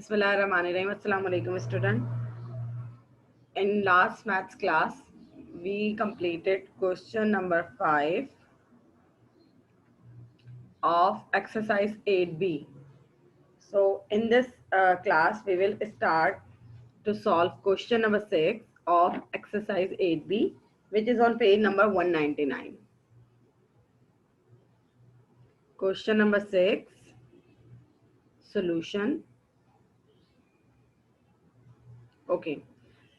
Bismillahirrahmanirrahim. Assalamu alaikum, student. In last maths class, we completed question number 5 of exercise 8b. So in this class, we will start to solve question number 6 of exercise 8b, which is on page number 199. Question number 6, solution. Okay.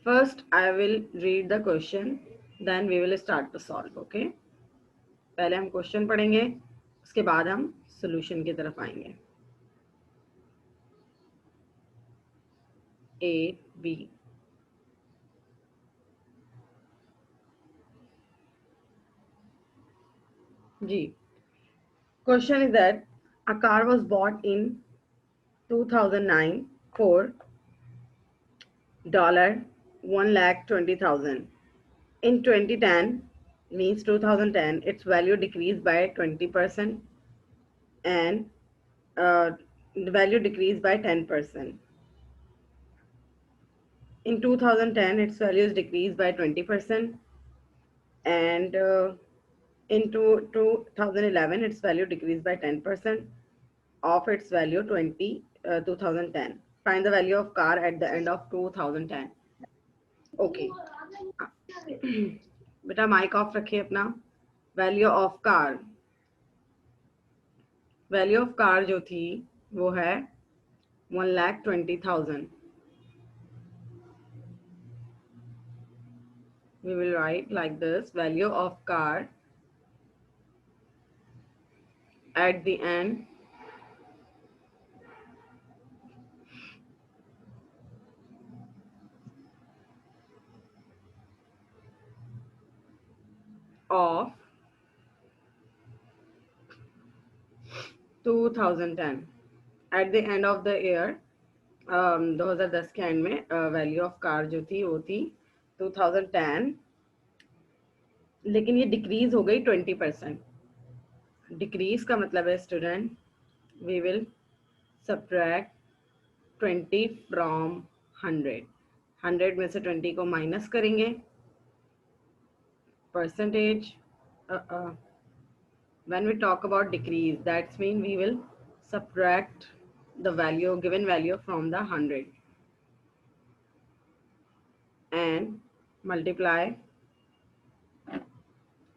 First, I will read the question, then we will start to solve. Okay. पहले हम question पढ़ेंगे, उसके बाद हम solution की तरफ आएंगे. A B. G. Question is that a car was bought in 2009 for $1,20,000. In 2010, means 2010, its value decreased by 20% and the value decreased by 10%. In 2010, its value is decreased by 20%, and in 2011, its value decreased by 10% of its value 2010. Find the value of car at the end of 2010. Okay. बेटा mic off रखिए अपना. Value of car जो थी वो है 1,20,000. We will write like this: value of car at the end of 2010. At the end of the year, 2010 के and में value of car जो थी वो थी 2010, लेकिन ये डिक्रीज हो गई 20%. डिक्रीज का मतलब है student, we will subtract 20 from 100 में से 20 को माइनस करेंगे. Percentage, when we talk about decrease, that means we will subtract the value, given value, from the 100 and multiply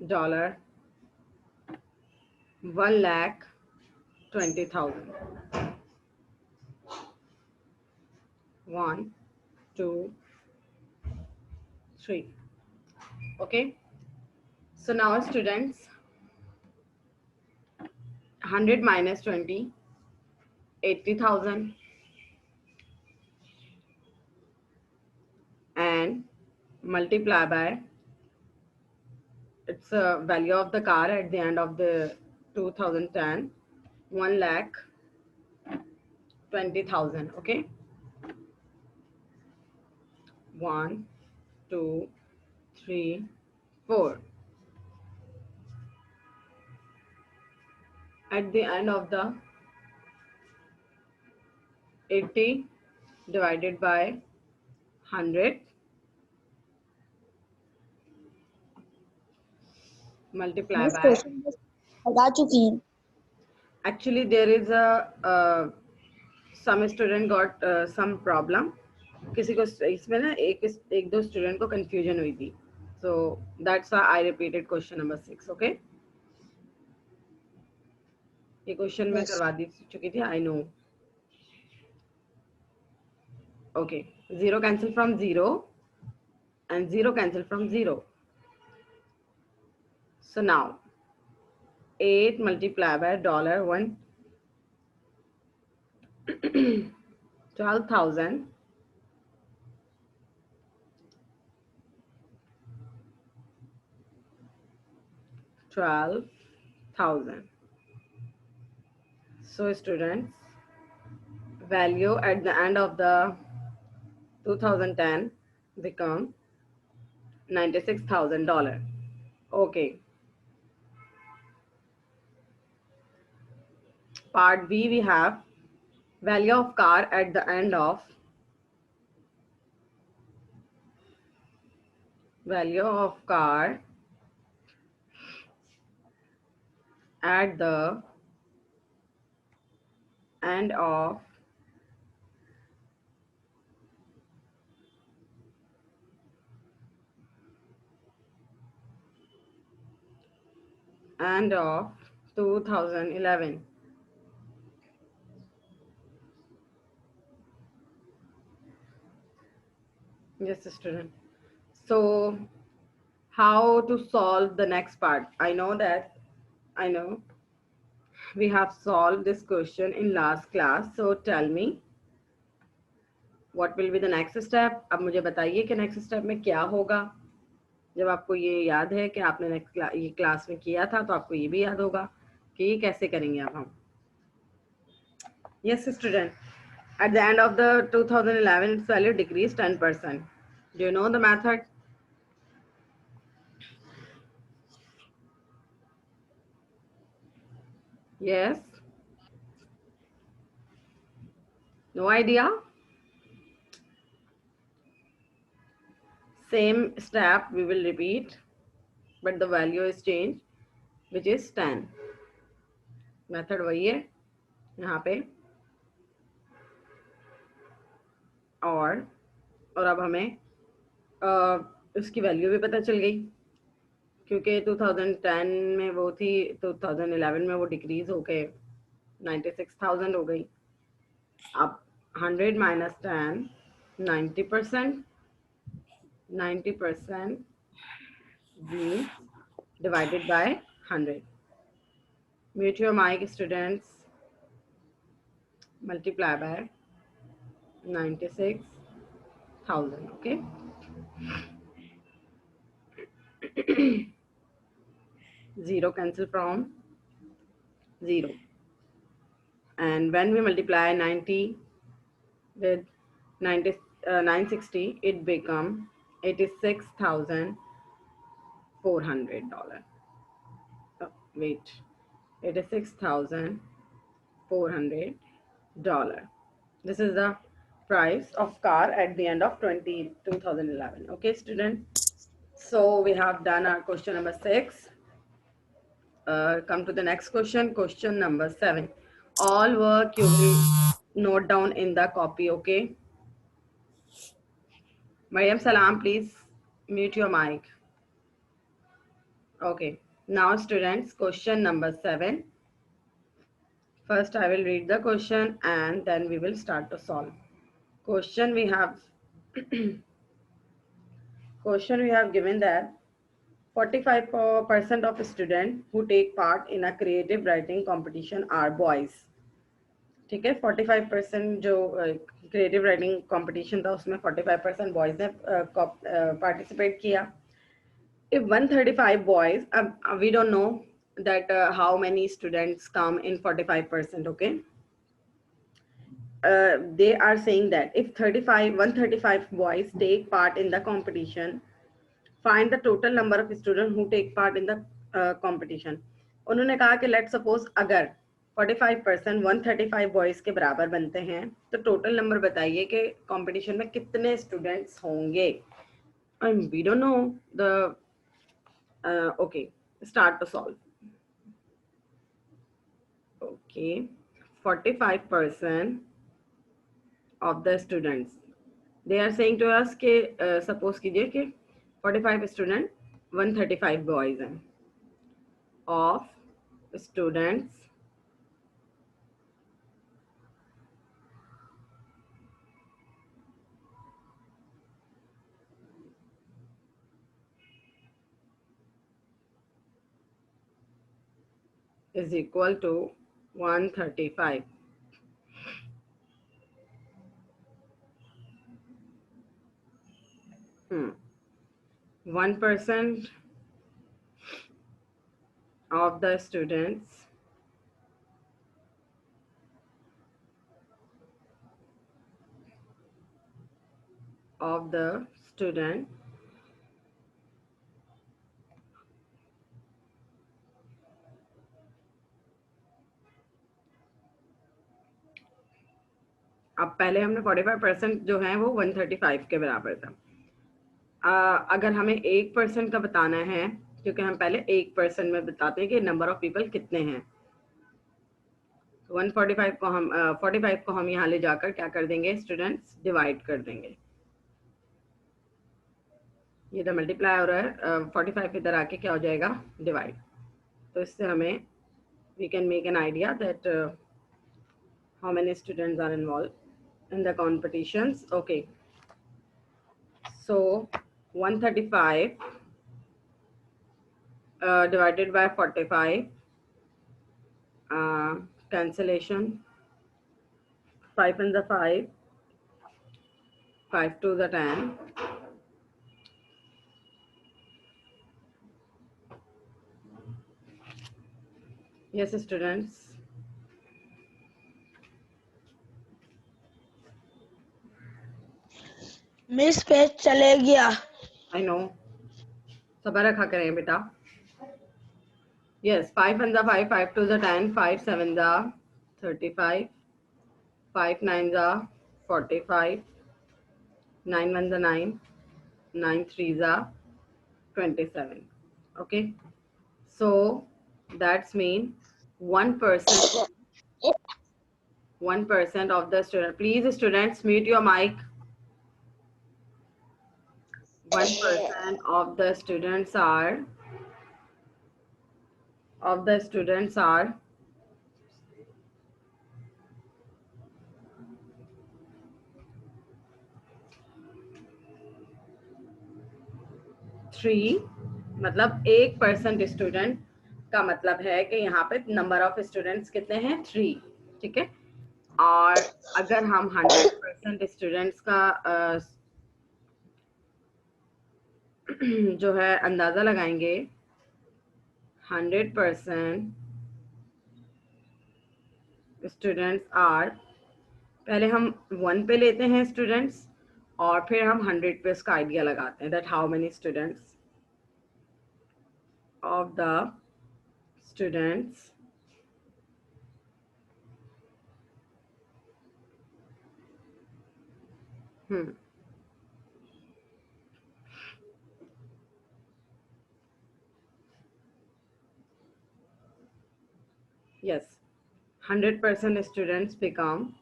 $1,20,000. 1, 2, 3. Okay. So now students, 100 minus 20, 80,000, and multiply by its value of the car at the end of the 2010, 1,20,000. Okay. 1, 2, 3, 4. At the end of the 80 divided by 100 multiply by. बता चुकी हैं. Actually, there is a some student got some problem. किसी को इसमें ना एक दो student को कंफ्यूजन हुई थी. So that's why I repeated question number 6. Okay. ये क्वेश्चन मैं करवा दी चुकी थी. I know. Okay. 0 cancel from 0 and 0 cancel from 0. So now 8 multiplied by $1, 12,000 12,000. So students, value at the end of the 2010 become $96,000. Okay. Part B we have value of car at the end of value of car at the end of end of 2011. Yes, student. So how to solve the next part? I know we have solved this question in last class. So tell me what will be the next step? अब मुझे बताइए कि next step में क्या होगा. जब आपको ये याद है कि आपने ये क्लास में किया था तो आपको ये भी याद होगा कि ये कैसे करेंगे अब हम. Yes, student. At the end of the 2011, its value decreased 10%. Do you know the method? Yes. No idea? Same step we will repeat, but the value is changed, which is 10. Method वही है यहाँ पे. और अब हमें उसकी value भी पता चल गई क्योंकि 2010 में वो थी, 2011 में वो डिक्रीज होके 96,000 हो गई. अब 100 minus 10, 90%. 90% means divided by 100. Mute your mic, students. Multiply by 96,000. Okay. Zero cancel from 0. And when we multiply 90 with 960, it become $86,400. Oh, wait, $86,400. This is the price of car at the end of 2011. Okay, student. So we have done our question number 6. Come to the next question. Question number 7. All work you will note down in the copy. Okay. Mariam Salam, please mute your mic. Okay. Now, students, question number 7. First, I will read the question and then we will start to solve. Question we have question we have given that 45% of students who take part in a creative writing competition are boys. ठीक है. 45% जो creative writing competition था उसमें 45% boys ने participate किया. If 135 boys, we don't know that how many students come in 45%. Okay. They are saying that if 135 boys take part in the competition, find the total number of students who take part in the competition. उन्होंने कहा कि let suppose अगर 45% 135 boys के बराबर बनते हैं तो total number बताइए कि कंपटीशन में कितने स्टूडेंट्स होंगे. And we don't know the okay, start to solve. Okay, 45% of the students, they are saying to us कि suppose कीजिए कि 45 student 135 boys हैं. Of students is equal to 135. 1% of the students of the student अब पहले हमने 45% जो है वो 135 के बराबर था। अगर हमें 1% का बताना है, क्योंकि हम पहले 1% में बताते हैं कि नंबर ऑफ पीपल कितने हैं, 145 को हम 45 को हम यहाँ ले जाकर क्या कर देंगे स्टूडेंट्स, डिवाइड कर देंगे। ये तो मल्टीप्लाई हो रहा है, 45 इधर आके क्या हो जाएगा, डिवाइड। तो इससे हमें we can make an idea that how many students are involved in the competitions. Okay, so 135 divided by 45, cancellation, 5 and the 5, 5 to the 10, yes students, miss page चले गया। I know, सबर रखा करें बेटा। Yes, 5 and the 5, 5 to the 10, 5 7 the 35, 5 9 the 45, 9 1 the 9, 9 3 the 27. Okay, so that's mean 1% of the student. Please students mute your mic. 1% of the students are 3, मतलब 1% student का मतलब है कि यहाँ पे नंबर ऑफ स्टूडेंट्स कितने हैं, 3, ठीक है। और अगर हम 100% स्टूडेंट्स का जो है अंदाजा लगाएंगे, 100% स्टूडेंट्स आर, पहले हम 1 पे लेते हैं स्टूडेंट्स और फिर हम 100 पे उसका आइडिया लगाते हैं, that how many students of the students yes, 100% students become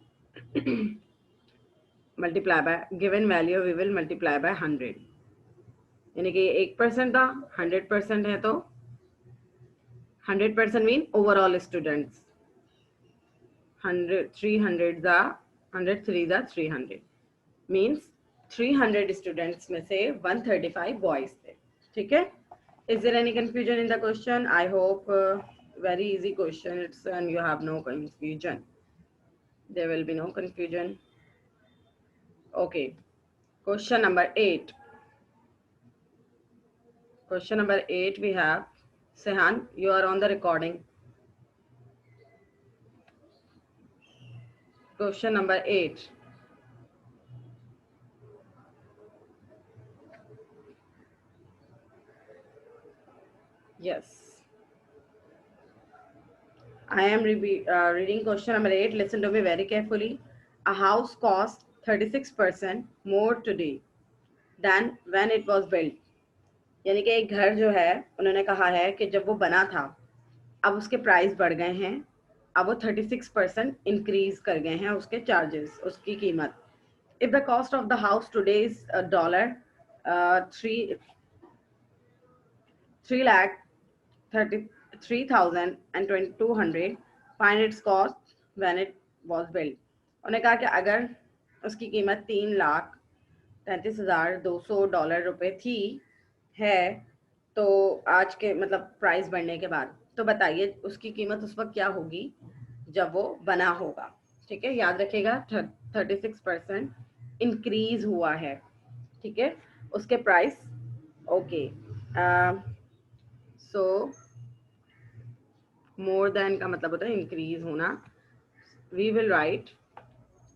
multiply by given value, we will multiply by 100, यानी कि 1% था, 100% है तो 100% मीन ओवरऑल स्टूडेंट्स, 100 300 दा 100 3 दा 300 मीन्स 300 स्टूडेंट्स में से 135 बॉयज थे, ठीक है। Is there any confusion in the question? I hope very easy question it's and you have no confusion. There will be no confusion. Okay. Question number 8. Question number 8 we have. Sehan, you are on the recording. Question number 8. Yes. I am reading question number 8. Listen to me very carefully. A house cost 36% more today than when it was built. यानी कि एक घर जो है उन्होंने कहा है कि जब वो बना था अब उसके प्राइस बढ़ गए हैं, अब वो 36% इंक्रीज कर गए हैं उसके चार्जेस, उसकी कीमत। If the cost of the house today is $3 3,33,200, find its cost when it was built. उन्होंने कहा कि अगर उसकी कीमत $3,33,200 थी है तो आज के मतलब प्राइस बढ़ने के बाद, तो बताइए उसकी कीमत उस वक्त क्या होगी जब वो बना होगा, ठीक है। याद रखिएगा 36% इंक्रीज हुआ है, ठीक है, उसके price. Okay, so more than का मतलब होता है इंक्रीज होना। We will write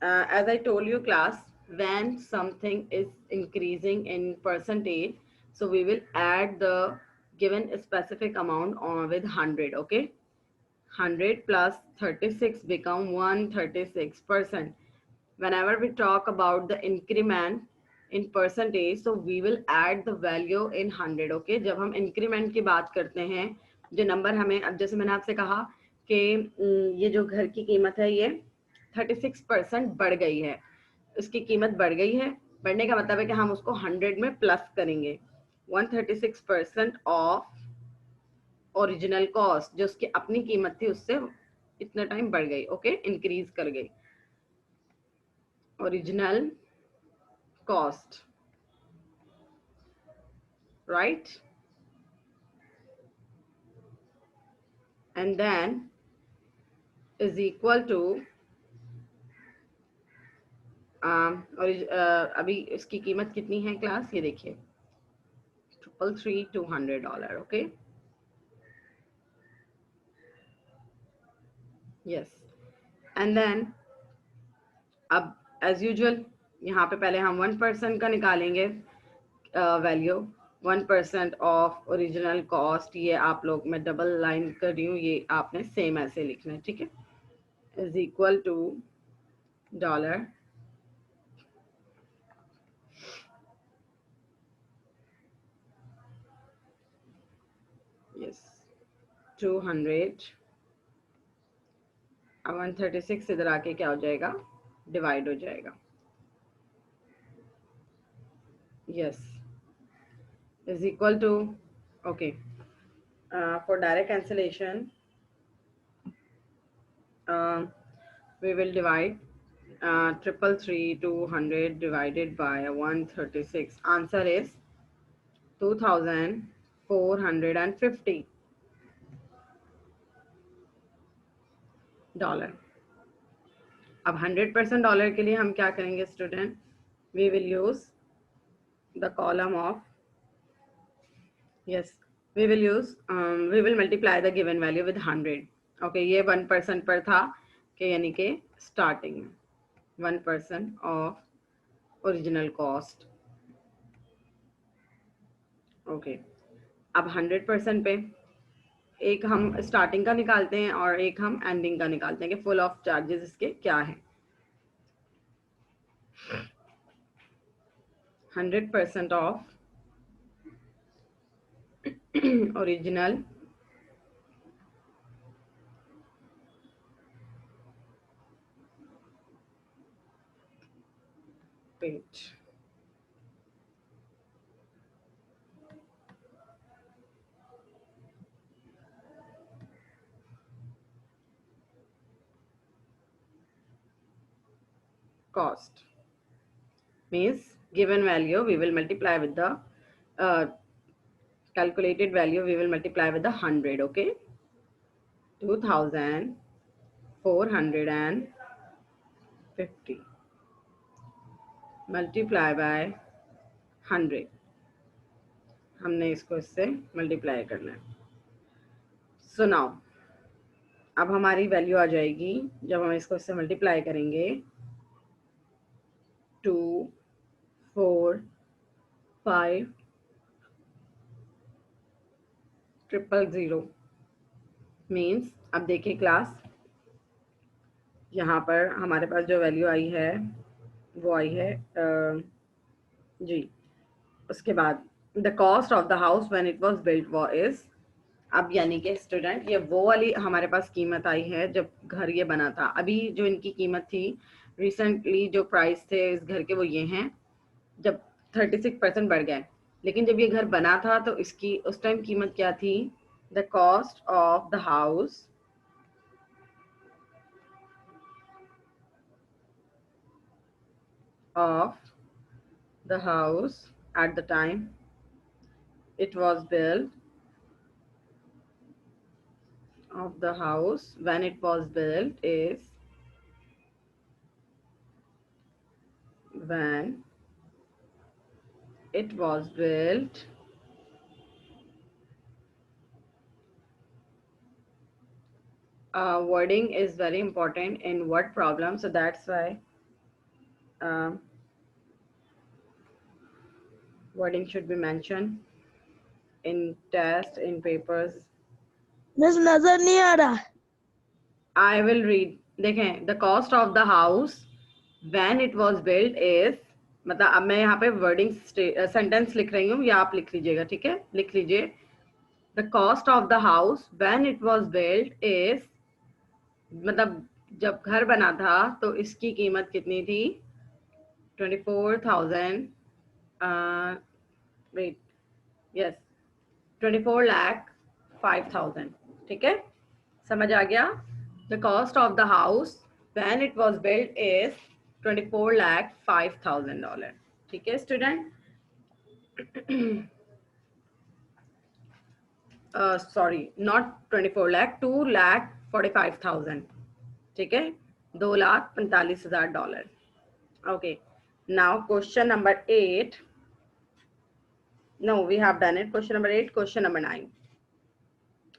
as I told you class, when something is increasing in percentage, so we will add the given specific amount on with 100, okay. 100 plus 36 become 136%. whenever we talk about the increment in percentage, so we will add the value in 100. okay? जब हम increment की बात करते हैं, जो number हमें, अब जैसे मैंने आपसे कहा कि ये जो घर की कीमत है ये 36% बढ़ गई है, उसकी कीमत बढ़ गई है, बढ़ने का मतलब है कि हम उसको 100 में प्लस करेंगे। 136% ऑफ ओरिजिनल कॉस्ट, जो उसकी अपनी कीमत थी उससे इतना टाइम बढ़ गई, ओके, इंक्रीज कर गई। Original cost, right? And then is equal to और अभी इसकी कीमत कितनी है क्लास, ये देखिए $333,200, ओके, यस। एंड देन अब एज यूजुअल यहाँ पे पहले हम 1% का निकालेंगे वैल्यू। 1% ऑफ ओरिजिनल कॉस्ट, ये आप लोग, मैं डबल लाइन कर रही हूँ, ये आपने सेम ऐसे लिखना है, ठीक है, is equal to dollar yes 200। अब 136 इधर आके क्या हो जाएगा, डिवाइड हो जाएगा, yes, is equal to, okay, for direct cancellation we will divide 333,200 divided by 136. Answer is 2,450 dollar. अब 100% डॉलर के लिए हम क्या करेंगे student, we will use the column of, yes, we will use, we will multiply the given value with 100, okay. ये 1% पर था कि यानी कि स्टार्टिंग में 1% ऑफ ओरिजिनल कॉस्ट, ओके। अब 100% पे एक हम स्टार्टिंग का निकालते हैं और एक हम एंडिंग का निकालते हैं कि फुल ऑफ चार्जेस इसके क्या है। 100% of original page, cost means given value we will multiply with the calculated value, we will multiply with the 100, okay, 2,450 multiply by 100, हमने इसको इससे मल्टीप्लाई करना है। सो नाउ अब हमारी वैल्यू आ जाएगी, जब हम इसको इससे मल्टीप्लाई करेंगे, 2,4,5,000 मीन्स, अब देखिए क्लास, यहाँ पर हमारे पास जो वैल्यू आई है वो आई है जी, उसके बाद the cost of the house when it was built वो इज, अब यानी कि स्टूडेंट ये वो वाली हमारे पास कीमत आई है जब घर ये बना था। अभी जो इनकी कीमत थी रिसेंटली, जो प्राइस थे इस घर के वो ये हैं, जब 36% बढ़ गए, लेकिन जब ये घर बना था तो इसकी उस टाइम कीमत क्या थी, the cost of the house at the time it was built, of the house when it was built is, when it was built wording is very important in word problem, so that's why wording should be mentioned in test, in papers. Miss नजर नहीं आ रहा। I will read, देखें, the cost of the house when it was build is, मतलब अब मैं यहाँ पे wording sentence लिख रही हूँ या आप लिख लीजिएगा, ठीक है, लिख लीजिए। The cost of the house when it was build is, मतलब जब घर बना था तो इसकी कीमत कितनी थी, 24,000, वेट, यस, 24,05,000, ठीक है, समझ आ गया। The cost of the house when it was build is $24,05,000, ठीक है स्टूडेंट। सॉरी, नॉट 24 लाख, 2,45,000, ठीक है, $2,45,000। Okay, now question number 8, no we have done it, question number 8, question number 9।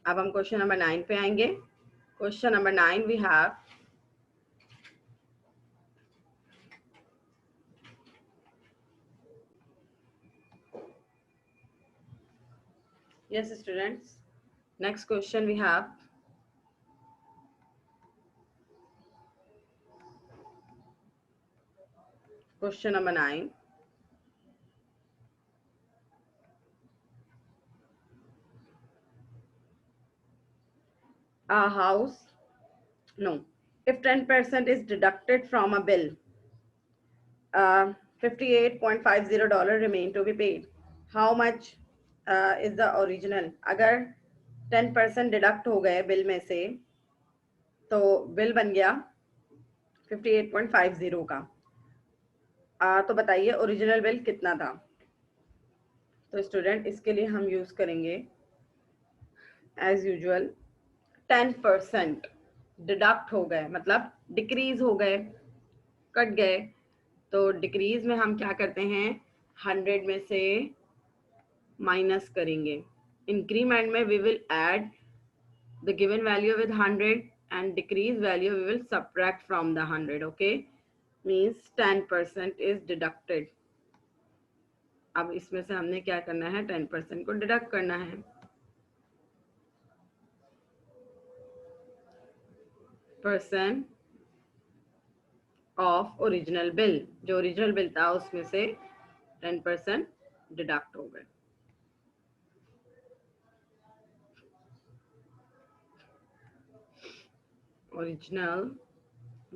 अब हम क्वेश्चन नंबर 9 पे आएंगे। Question number 9 we have, yes students, next question we have, question number 9, a house, no, if 10% is deducted from a bill, uh, $58.50 remain to be paid, how much is the original? अगर 10% deduct हो गए bill में से तो bill बन गया 58.50 का, तो बताइए ओरिजिनल बिल कितना था। तो स्टूडेंट इसके लिए हम यूज करेंगे एज यूजुअल 10% डिडक्ट हो गए, मतलब डिक्रीज हो गए, कट गए, तो डिक्रीज में हम क्या करते हैं, 100 में से माइनस करेंगे। इंक्रीमेंट में we will add the given value with 100 and decrease value we will subtract from the 100, okay, means 10% is deducted। अब इसमें से हमने क्या करना है, 10% को डिडक्ट करना है। परसेंट ऑफ ओरिजिनल बिल, जो ओरिजिनल बिल था उसमें से 10% डिडक्ट हो गए। Original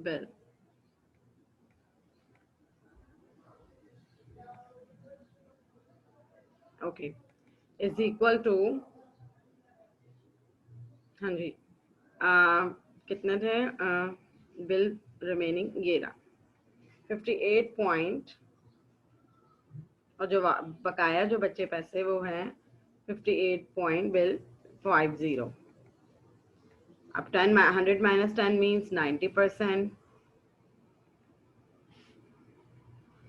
bill, okay, is equal to, हाँ जी, कितने थे बिल रिमेनिंग, ये रहा 58 पॉइंट, और जो बकाया जो बच्चे पैसे वो हैं 58 पॉइंट बिल 50। अब 100 minus 10 means 90%,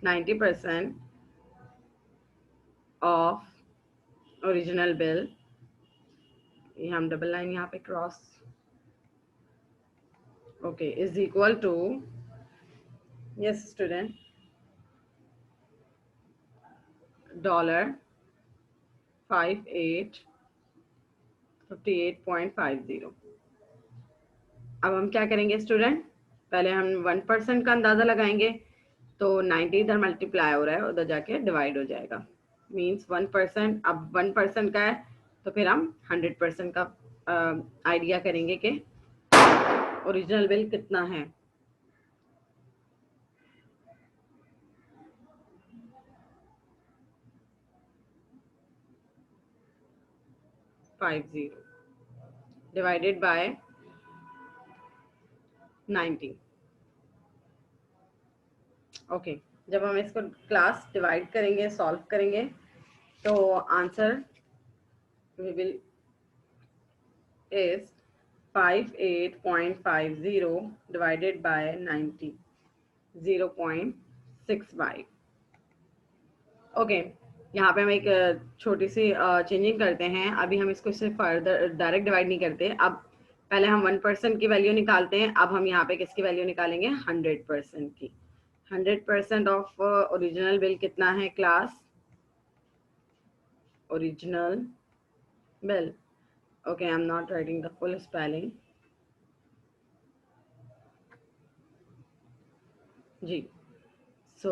90% of original bill, ये हम डबल लाइन यहाँ पे cross, okay, is equal to, yes student, $58.50। अब हम क्या करेंगे स्टूडेंट, पहले हम 1% का अंदाजा लगाएंगे, तो 90 इधर मल्टीप्लाई हो रहा है, उधर जाके डिवाइड हो जाएगा, मीन्स 1%, अब 1% का है तो फिर हम 100% का आइडिया करेंगे कि ओरिजिनल बिल कितना है। 50 डिवाइडेड बाय 90, ओके, जब हम इसको क्लास डिवाइड करेंगे, सॉल्व करेंगे, तो answer we will is 58.50 divided by 90, 0.65। Okay, यहाँ पे हम एक छोटी सी चेंजिंग करते हैं। अभी हम इसको इससे फर्दर डायरेक्ट डिवाइड नहीं करते, अब पहले हम 1% की वैल्यू निकालते हैं, अब हम यहाँ पे किसकी वैल्यू निकालेंगे, 100% की। 100% ऑफ ओरिजिनल बिल कितना है class, original bill, okay, I'm not writing the full spelling, जी। सो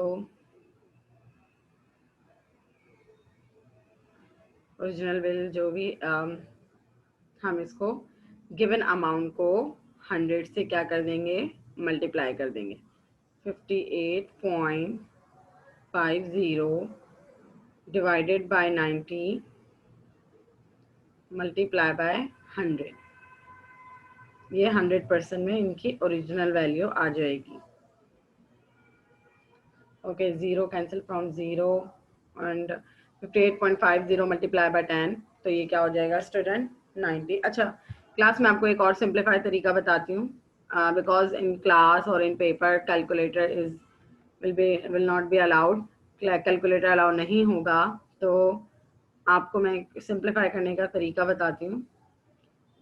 ओरिजिनल बिल जो भी हम इसको गिवन अमाउंट को 100 से क्या कर देंगे, मल्टीप्लाई कर देंगे। 58.50 डिवाइडेड बाय 90 मल्टीप्लाई बाय 100, ये 100% में इनकी ओरिजिनल वैल्यू आ जाएगी। Okay, zero cancel from zero and 58.50 multiply by 10, तो ये क्या हो जाएगा स्टूडेंट, 90। अच्छा क्लास में आपको एक और सिंप्लीफाई तरीका बताती हूँ, बिकॉज इन क्लास और इन paper calculator is will not be allowed, calculator allow नहीं होगा, तो आपको मैं सिंप्लीफाई करने का तरीका बताती हूँ।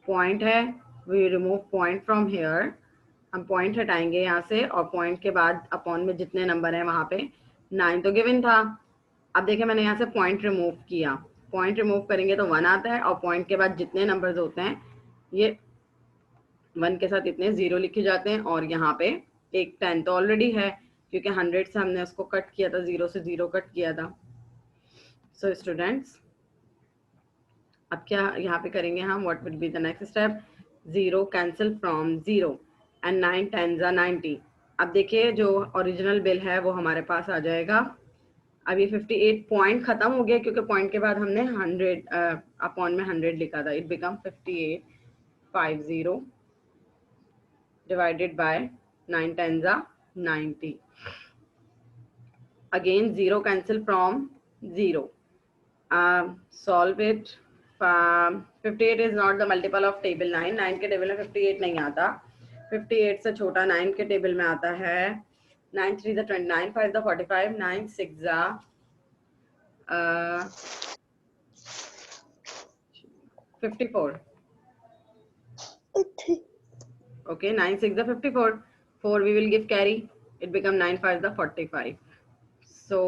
पॉइंट है, we remove point from here, हम पॉइंट हटाएंगे यहाँ से, और पॉइंट के बाद अपॉन में जितने नंबर हैं वहाँ पे 9 तो गिवन था। अब देखिए मैंने यहाँ से पॉइंट रिमूव किया, पॉइंट रिमूव करेंगे तो 1 आता है, और पॉइंट के बाद जितने नंबर्स होते हैं ये 1 के साथ इतने 0 लिखे जाते हैं, और यहाँ पे एक 10 तो ऑलरेडी है क्योंकि 100 से हमने उसको कट किया था, 0 से 0 कट किया था। सो स्टूडेंट्स अब क्या यहाँ पे करेंगे हम, what will be the next step, 0 cancel from 0 and 9 10 90। अब देखिए जो ओरिजिनल बिल है वो हमारे पास आ जाएगा। अब ये 58 पॉइंट खत्म हो गया क्योंकि पॉइंट के बाद हमने 100 अपॉन में 100 लिखा था, it become 58.50 divided by 9 10 90. Again 0 cancel from 0. Solve it. 58 is not the multiple of table 9. 9 के टेबल में 58 नहीं आता, 58 से छोटा 9 के टेबल में आता है। 9 3 the 29, 5 the 45, 9 6 the 54. Okay, 9 6 the 54. 4 we will give carry. It become 9 5 the 45. So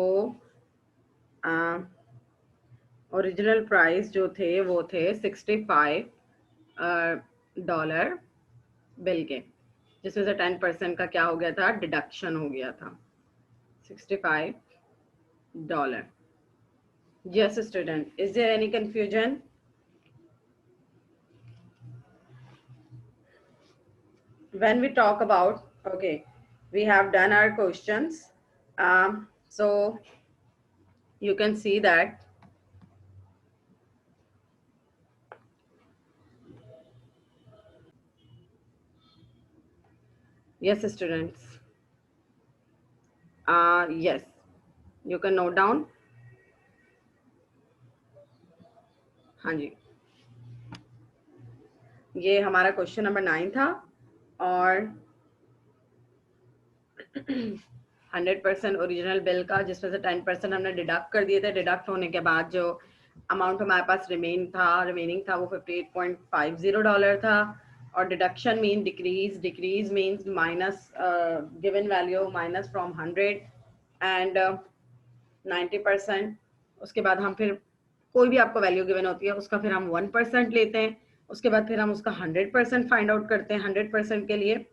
original price जो थे वो थे $65 बिल के, जिसमें से 10% का क्या हो गया था, डिडक्शन हो गया था, $65। Yes student, is there any confusion? When we talk about, okay, we have done our questions, so you can see that yes students, yes, you can note down. हाँ जी, ये हमारा क्वेश्चन नंबर 9 था, और 100% original bill का, जिसमें से 10% हमने deduct कर दिए थे। डिडक्ट होने के बाद जो अमाउंट हमारे पास रिमेनिंग था वो $58.50 था, और deduction mean decrease, decrease means minus given value minus from 100 and 90%। उसके बाद हम फिर कोई भी आपको वैल्यू गिवन होती है उसका फिर हम 1% लेते हैं, उसके बाद फिर हम उसका 100% फाइंड आउट करते हैं। 100% के लिए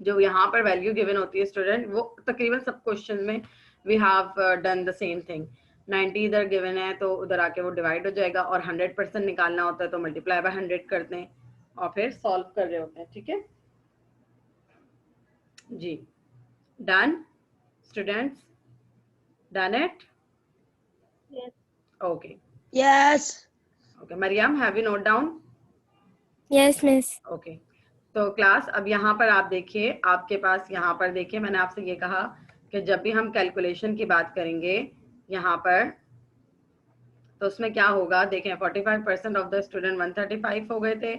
जो यहाँ पर वैल्यू गिवन होती है स्टूडेंट, वो तकरीबन सब क्वेश्चन में we have done the same thing. 90 इधर गिवन है तो उधर आके वो डिवाइड हो जाएगा, और 100% निकालना होता है तो मल्टीप्लाई बाय 100 करते हैं और फिर सॉल्व कर रहे होते हैं। ठीक है जी, done students, done it? Okay Yes. Okay, Mariam have you note down? Yes miss. Okay, तो क्लास अब यहाँ पर आप देखिए, आपके पास यहाँ पर देखिए, मैंने आपसे ये कहा कि जब भी हम कैलकुलेशन की बात करेंगे यहाँ पर, तो उसमें क्या होगा, देखें 45% ऑफ द स्टूडेंट 135 हो गए थे,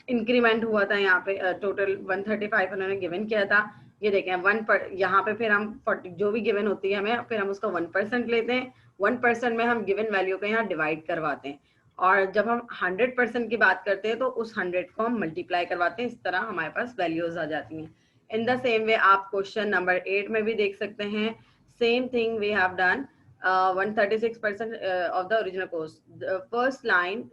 इंक्रीमेंट हुआ था यहाँ पे, टोटल 135 उन्होंने गिवन किया था। ये देखें 1 पर यहाँ पे फिर हम 40 जो भी गिवन होती है हमें, फिर हम उसका 1% लेते हैं, 1% में हम गिवन वैल्यू को यहाँ डिवाइड करवाते हैं, और जब हम 100% की बात करते हैं तो उस 100 को हम मल्टीप्लाई करवाते हैं, इस तरह हमारे पास वैल्यूज आ जाती हैं। इन द सेम वे आप क्वेश्चन नंबर 8 में भी देख सकते हैं, same thing we have done. 136% of the original cost, the first line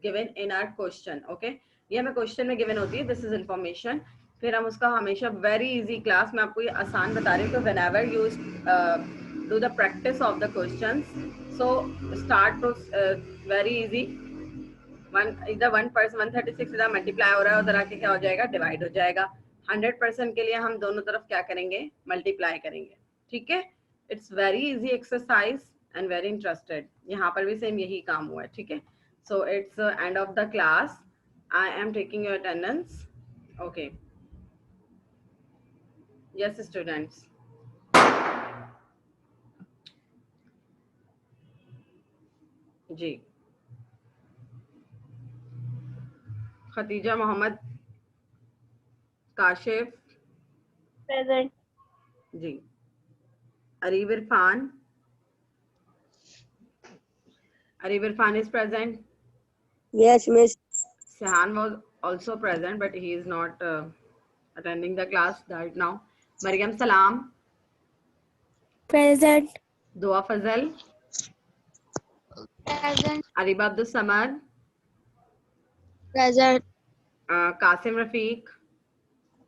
given in our question, okay, ये हमें क्वेश्चन में गिवन होती है, दिस इज इंफॉर्मेशन फिर हम उसका हमेशा वेरी इजी क्लास में आपको ये आसान बता रही हूँ कि whenever you do the practice of the questions, so start to very easy. इधर 136 इधर मल्टीप्लाई हो रहा है, उधर आके क्या हो जाएगा, डिवाइड हो जाएगा. 100% के लिए हम दोनों तरफ क्या करेंगे, मल्टीप्लाई करेंगे. ठीक है, it's very easy exercise and very interested. यहाँ पर भी सेम यही काम हुआ है. ठीक है, so it's end of the class. I am taking your attendance. Okay, yes students. जी, खतीजा मोहम्मद, काशिफ Present. जी, Areeb Irfan. Arif Irfan is present. Yes, Miss. Sehan was also present, but he is not attending the class right now. Maryam Salam, Present. Dua Fazal, Present. Arib Abdul Samad, Present. Qasim Rafiq,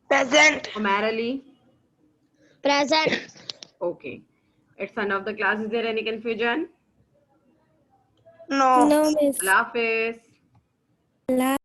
Present. Umair Ali. Present. Okay, it's end of the class. Is there any confusion? No. No, Miss. Allah Hafiz. Allah